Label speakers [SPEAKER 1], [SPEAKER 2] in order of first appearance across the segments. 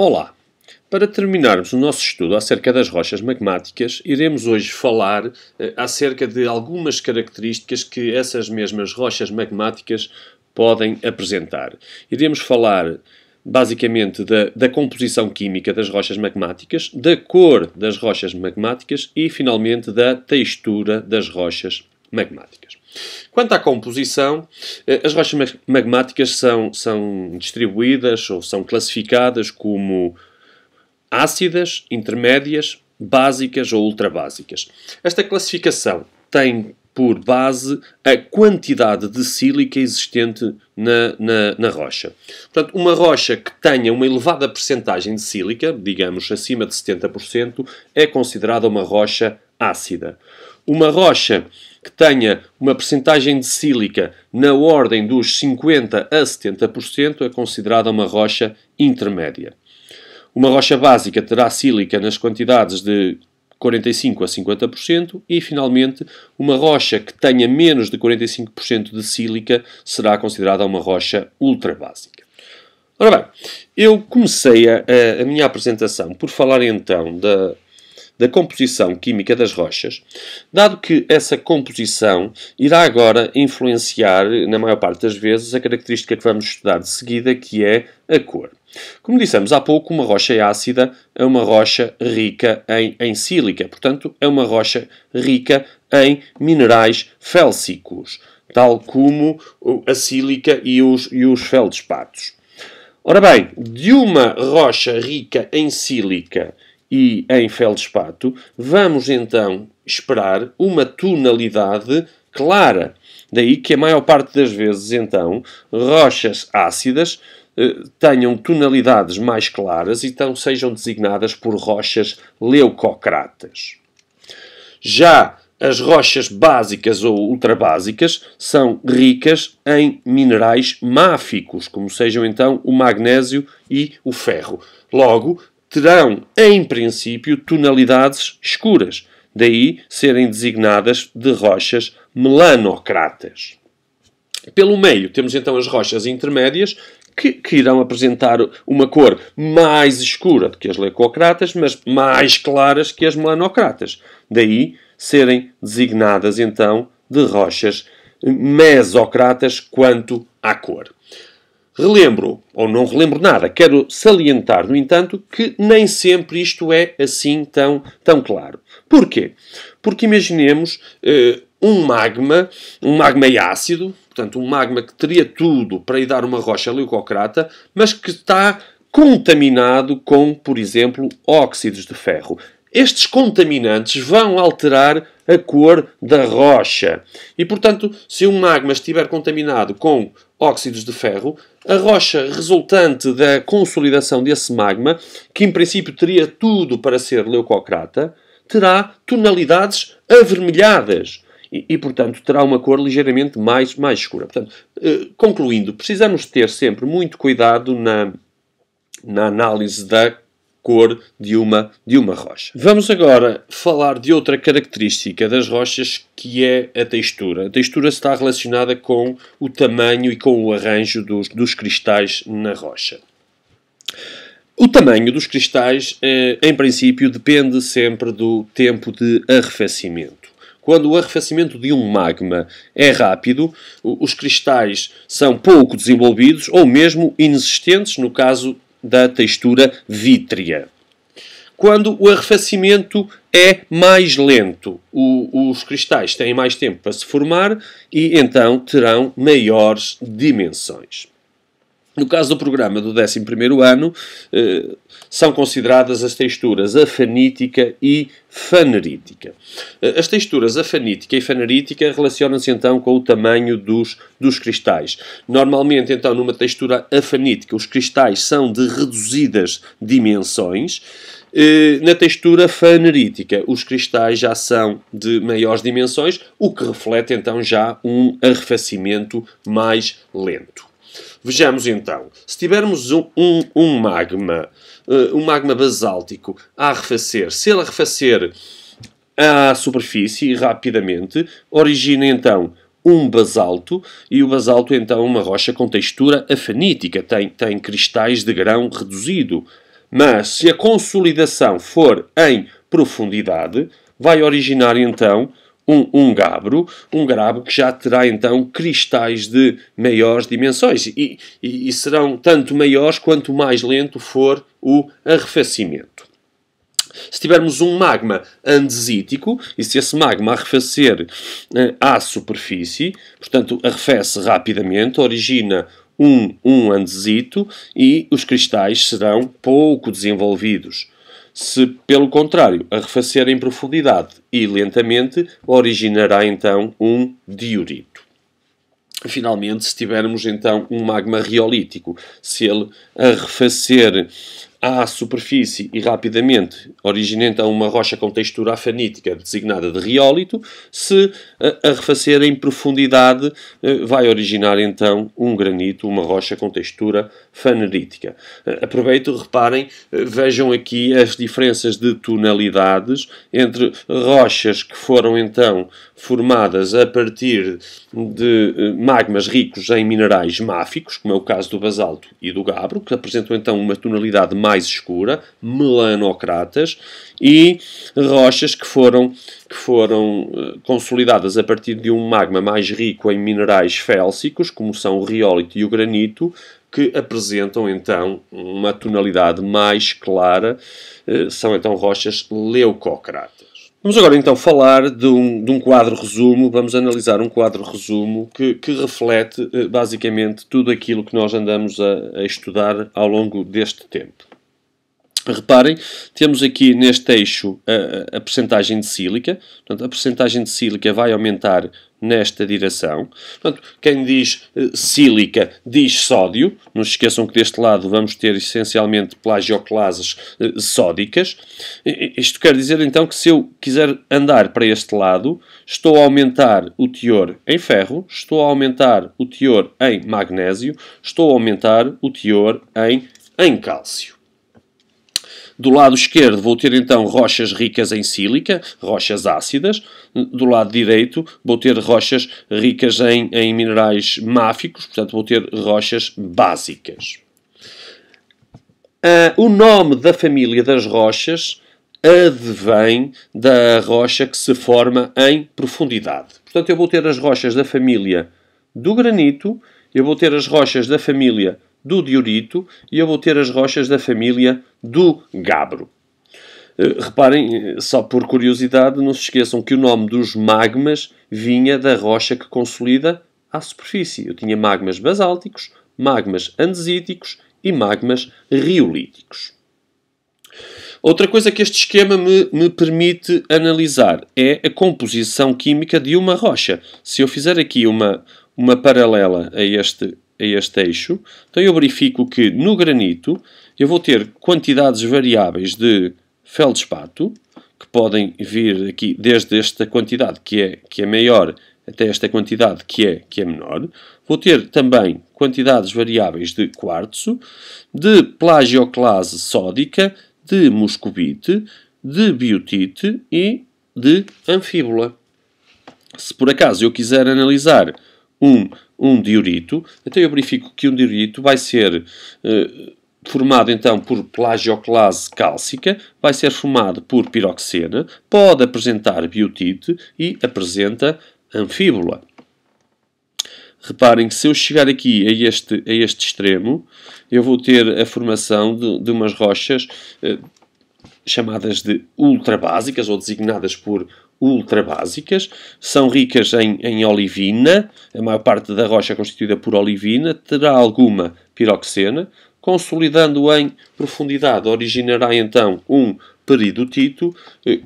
[SPEAKER 1] Olá! Para terminarmos o nosso estudo acerca das rochas magmáticas, iremos hoje falar acerca de algumas características que essas mesmas rochas magmáticas podem apresentar. Iremos falar basicamente da composição química das rochas magmáticas, da cor das rochas magmáticas e, finalmente, da textura das rochas magmáticas. Quanto à composição, as rochas magmáticas são distribuídas ou são classificadas como ácidas, intermédias, básicas ou ultrabásicas. Esta classificação tem por base a quantidade de sílica existente na rocha. Portanto, uma rocha que tenha uma elevada percentagem de sílica, digamos acima de 70%, é considerada uma rocha ácida. Uma rocha que tenha uma percentagem de sílica na ordem dos 50% a 70% é considerada uma rocha intermédia. Uma rocha básica terá sílica nas quantidades de 45% a 50% e, finalmente, uma rocha que tenha menos de 45% de sílica será considerada uma rocha ultrabásica. Ora bem, eu comecei a minha apresentação por falar então da composição química das rochas, dado que essa composição irá agora influenciar, na maior parte das vezes, a característica que vamos estudar de seguida, que é a cor. Como dissemos há pouco, uma rocha ácida é uma rocha rica em sílica, portanto, é uma rocha rica em minerais félsicos, tal como a sílica e os feldspatos. Ora bem, de uma rocha rica em sílica e em feldspato, vamos então esperar uma tonalidade clara. Daí que a maior parte das vezes, então, rochas ácidas tenham tonalidades mais claras e então sejam designadas por rochas leucocratas. Já as rochas básicas ou ultrabásicas são ricas em minerais máficos, como sejam então o magnésio e o ferro. Logo, terão, em princípio, tonalidades escuras. Daí serem designadas de rochas melanocratas. Pelo meio, temos então as rochas intermédias, que irão apresentar uma cor mais escura do que as leucocratas, mas mais claras que as melanocratas. Daí serem designadas, então, de rochas mesocratas quanto à cor. Relembro, ou não relembro nada, quero salientar, no entanto, que nem sempre isto é assim tão claro. Porquê? Porque imaginemos um magma ácido, portanto um magma que teria tudo para ir dar uma rocha leucocrata, mas que está contaminado com, por exemplo, óxidos de ferro. Estes contaminantes vão alterar a cor da rocha. E, portanto, se um magma estiver contaminado com óxidos de ferro, a rocha resultante da consolidação desse magma, que em princípio teria tudo para ser leucocrata, terá tonalidades avermelhadas. E, portanto, terá uma cor ligeiramente mais escura. Portanto, concluindo, precisamos ter sempre muito cuidado na análise da cor de uma rocha. Vamos agora falar de outra característica das rochas, que é a textura. A textura está relacionada com o tamanho e com o arranjo dos cristais na rocha. O tamanho dos cristais, em princípio, depende sempre do tempo de arrefecimento. Quando o arrefecimento de um magma é rápido, os cristais são pouco desenvolvidos ou mesmo inexistentes, no caso da textura vítrea. Quando o arrefecimento é mais lento, os cristais têm mais tempo para se formar e então terão maiores dimensões. No caso do programa do 11º ano, são consideradas as texturas afanítica e fanerítica. As texturas afanítica e fanerítica relacionam-se então com o tamanho dos cristais. Normalmente, então, numa textura afanítica, os cristais são de reduzidas dimensões. Na textura fanerítica, os cristais já são de maiores dimensões, o que reflete então já um arrefecimento mais lento. Vejamos então, se tivermos um magma basáltico a arrefecer, se ele arrefecer à superfície rapidamente, origina então um basalto, e o basalto então é uma rocha com textura afanítica, tem cristais de grão reduzido. Mas se a consolidação for em profundidade, vai originar então um gabro que já terá então cristais de maiores dimensões e serão tanto maiores quanto mais lento for o arrefecimento. Se tivermos um magma andesítico, e se esse magma arrefecer à superfície, portanto arrefece rapidamente, origina um andesito e os cristais serão pouco desenvolvidos. Se, pelo contrário, arrefecer em profundidade e lentamente, originará então um diorito. Finalmente, se tivermos então um magma riolítico, se ele arrefecer à superfície e rapidamente origina então uma rocha com textura afanítica designada de riólito, se arrefecer em profundidade vai originar então um granito, uma rocha com textura fanerítica. Aproveito, reparem, vejam aqui as diferenças de tonalidades entre rochas que foram então formadas a partir de magmas ricos em minerais máficos, como é o caso do basalto e do gabbro, que apresentam então uma tonalidade mais escura, melanocratas, e rochas que foram consolidadas a partir de um magma mais rico em minerais félsicos, como são o riólito e o granito, que apresentam então uma tonalidade mais clara, são então rochas leucocratas. Vamos agora então falar de um quadro resumo, vamos analisar um quadro resumo que reflete basicamente tudo aquilo que nós andamos a estudar ao longo deste tempo. Reparem, temos aqui neste eixo a percentagem de sílica, portanto a percentagem de sílica vai aumentar nesta direção. Portanto, quem diz sílica diz sódio. Não se esqueçam que deste lado vamos ter essencialmente plagioclases sódicas. Isto quer dizer então que se eu quiser andar para este lado, estou a aumentar o teor em ferro, estou a aumentar o teor em magnésio, estou a aumentar o teor em cálcio. Do lado esquerdo vou ter então rochas ricas em sílica, rochas ácidas. Do lado direito vou ter rochas ricas em minerais máficos, portanto vou ter rochas básicas. O nome da família das rochas advém da rocha que se forma em profundidade. Portanto eu vou ter as rochas da família do granito, eu vou ter as rochas da família do diorito e eu vou ter as rochas da família do gabbro. Reparem, só por curiosidade, não se esqueçam que o nome dos magmas vinha da rocha que consolida à superfície. Eu tinha magmas basálticos, magmas andesíticos e magmas riolíticos. Outra coisa que este esquema me permite analisar é a composição química de uma rocha. Se eu fizer aqui uma paralela a este eixo, então eu verifico que no granito eu vou ter quantidades variáveis de feldspato, que podem vir aqui desde esta quantidade que é maior até esta quantidade que é menor. Vou ter também quantidades variáveis de quartzo, de plagioclase sódica, de moscovite, de biotite e de anfíbola. Se por acaso eu quiser analisar um diorito, então eu verifico que um diorito vai ser formado então por plagioclase cálcica, vai ser formado por piroxena, pode apresentar biotite e apresenta anfíbola. Reparem que se eu chegar aqui a este extremo, eu vou ter a formação de umas rochas chamadas de ultrabásicas ou designadas por ultrabásicas, são ricas em olivina, a maior parte da rocha é constituída por olivina, terá alguma piroxena, consolidando em profundidade originará então um peridotito,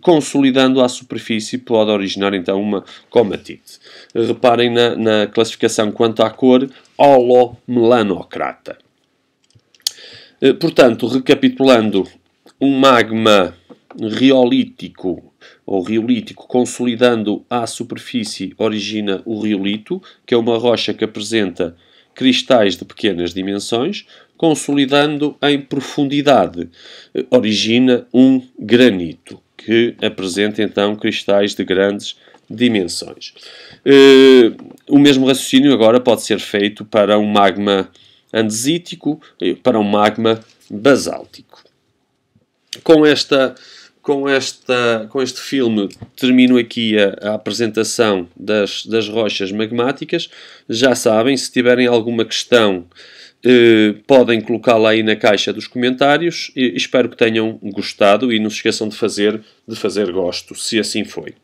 [SPEAKER 1] consolidando à superfície pode originar então uma comatite. Reparem na classificação quanto à cor, holomelanocrata. Portanto, recapitulando, um magma riolítico ou riolítico consolidando à superfície origina o riolito, que é uma rocha que apresenta cristais de pequenas dimensões, consolidando em profundidade origina um granito, que apresenta então cristais de grandes dimensões. O mesmo raciocínio agora pode ser feito para um magma andesítico, para um magma basáltico. Com este filme termino aqui a apresentação das rochas magmáticas. Já sabem, se tiverem alguma questão, podem colocá-la aí na caixa dos comentários. Espero que tenham gostado e não se esqueçam de fazer gosto, se assim foi.